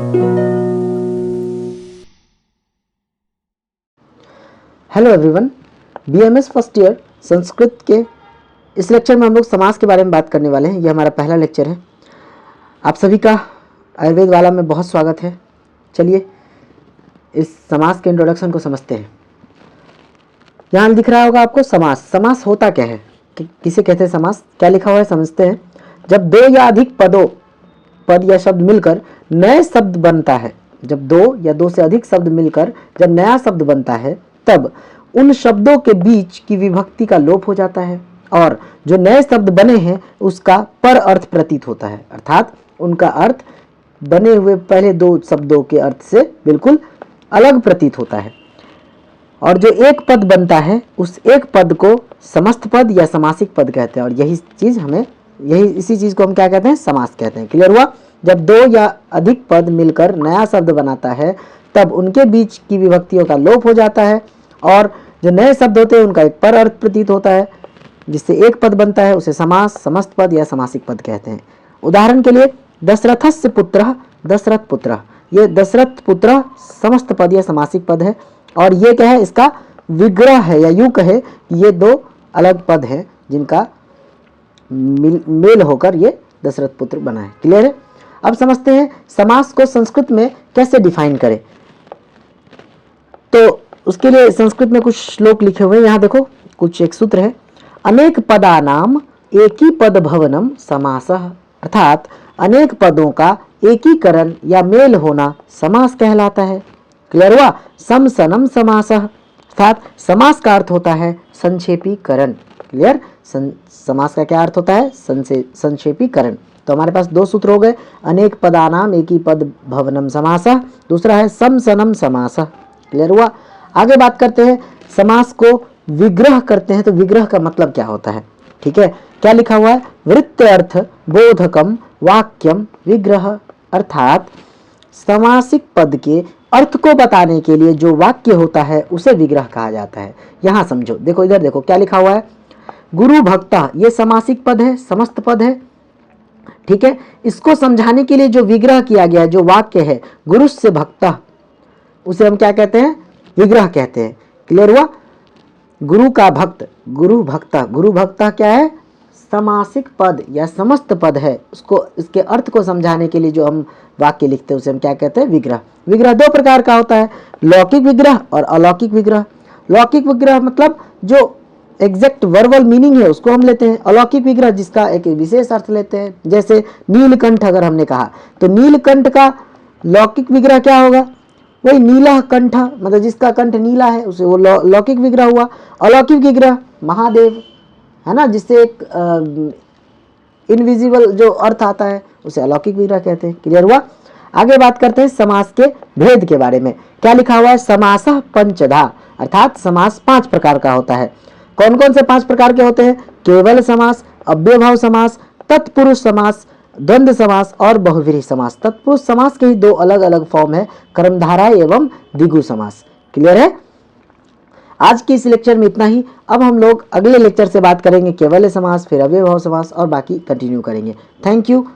Hello everyone, BMS first year Sanskrit के इस lecture में हम लोग समास के बारे में बात करने वाले हैं। यह हमारा पहला लेक्चर है। आप सभी का आयुर्वेद वाला में बहुत स्वागत है। चलिए इस समास के इंट्रोडक्शन को समझते हैं। यहाँ दिख रहा होगा आपको समास। समास होता क्या है, किसे कहते हैं समास, क्या लिखा हुआ है समझते हैं। जब दो या अधिक पद या शब्द मिलकर नए शब्द बनता है, जब दो या दो से अधिक शब्द मिलकर जब नया शब्द बनता है, तब उन शब्दों के बीच की विभक्ति का लोप हो जाता है और जो नए शब्द बने हैं उसका पर अर्थ प्रतीत होता है, अर्थात उनका अर्थ बने हुए पहले दो शब्दों के अर्थ से बिल्कुल अलग प्रतीत होता है। और जो एक पद बनता है उस एक पद को समस्त पद या समासिक पद कहते हैं। और इसी चीज को हम क्या कहते हैं, समास कहते हैं। क्लियर हुआ? जब दो या अधिक पद मिलकर नया शब्द बनाता है तब उनके बीच की विभक्तियों का लोप हो जाता है और जो नए शब्द होते हैं उनका एक पर अर्थ प्रतीत होता है, जिससे एक पद बनता है उसे समास, समस्त पद या समासिक पद कहते हैं। उदाहरण के लिए दशरथस्य पुत्रः, दशरथ पुत्र, ये दशरथ पुत्र समस्त पद या समासिक पद है। और ये क्या है, इसका विग्रह है, या यूं कहे ये दो अलग पद हैं जिनका मेल होकर ये दशरथ पुत्र बना है। क्लियर है? अब समझते हैं समास को संस्कृत में कैसे डिफाइन करें। तो उसके लिए संस्कृत में कुछ श्लोक लिखे हुए हैं। यहाँ देखो, कुछ एक सूत्र है, अनेक पदानाम एकी पद भवनम समासः, अर्थात अनेक पदों का एकीकरण या मेल होना समास कहलाता है। क्लियर हुआ? समसनम समासः, अर्थात समास का अर्थ होता है संक्षेपीकरण। क्लियर? समास का क्या अर्थ होता है? संक्षेपीकरण। तो हमारे पास दो सूत्र हो गए, अनेक पदानाम एकी पद भवनम समासः, दूसरा है समसनम समासः। क्लियर हुआ? आगे बात करते हैं, समास को विग्रह करते हैं तो विग्रह का मतलब क्या होता है। ठीक है, क्या लिखा हुआ है, वृत्त्यर्थ बोधकम वाक्यम विग्रह, अर्थात समासिक पद के अर्थ को बताने के लिए जो वाक्य होता है उसे विग्रह कहा जाता है। यहां समझो, देखो इधर देखो क्या लिखा हुआ है, गुरु भक्ता, ये समासिक पद है, समस्त पद है। ठीक है, इसको समझाने के लिए जो विग्रह किया गया है, जो वाक्य है गुरु से भक्ता, उसे हम क्या कहते हैं, विग्रह कहते हैं। क्लियर हुआ? गुरु का भक्त, गुरु भक्ता, गुरु भक्ता क्या है, समासिक पद या समस्त पद है, उसको इसके अर्थ को समझाने के लिए जो हम वाक्य लिखते हैं उसे हम क्या कहते हैं, विग्रह। विग्रह दो प्रकार का होता है, लौकिक विग्रह और अलौकिक विग्रह। लौकिक विग्रह मतलब जो एग्जैक्ट वर्बल मीनिंग है उसको हम लेते हैं, अलौकिक विग्रह जिसका एक विशेष अर्थ लेते हैं। जैसे नीलकंठ अगर हमने कहा तो नीलकंठ का लौकिक विग्रह क्या होगा, वही नीला कंठ, मतलब जिसका कंठ नीला है उसे वो लौकिक विग्रह हुआ। अलौकिक विग्रह महादेव है ना, जिससे एक इनविजिबल जो अर्थ आता है उसे अलौकिक विग्रह कहते हैं। क्लियर हुआ? आगे बात करते हैं समास के भेद के बारे में। क्या लिखा हुआ है, समासः पंचधा, अर्थात समास 5 प्रकार का होता है। कौन कौन से 5 प्रकार के होते हैं, केवल समास, अव्ययभाव समास, तत्पुरुष समास, द्वंद्व समास और बहुव्रीहि समास। तत्पुरुष समास के ही दो अलग अलग फॉर्म है, कर्मधारय एवं द्विगु समास। क्लियर है? आज के इस लेक्चर में इतना ही। अब हम लोग अगले लेक्चर से बात करेंगे केवल समास, फिर अव्ययभाव समास और बाकी कंटिन्यू करेंगे। Thank you.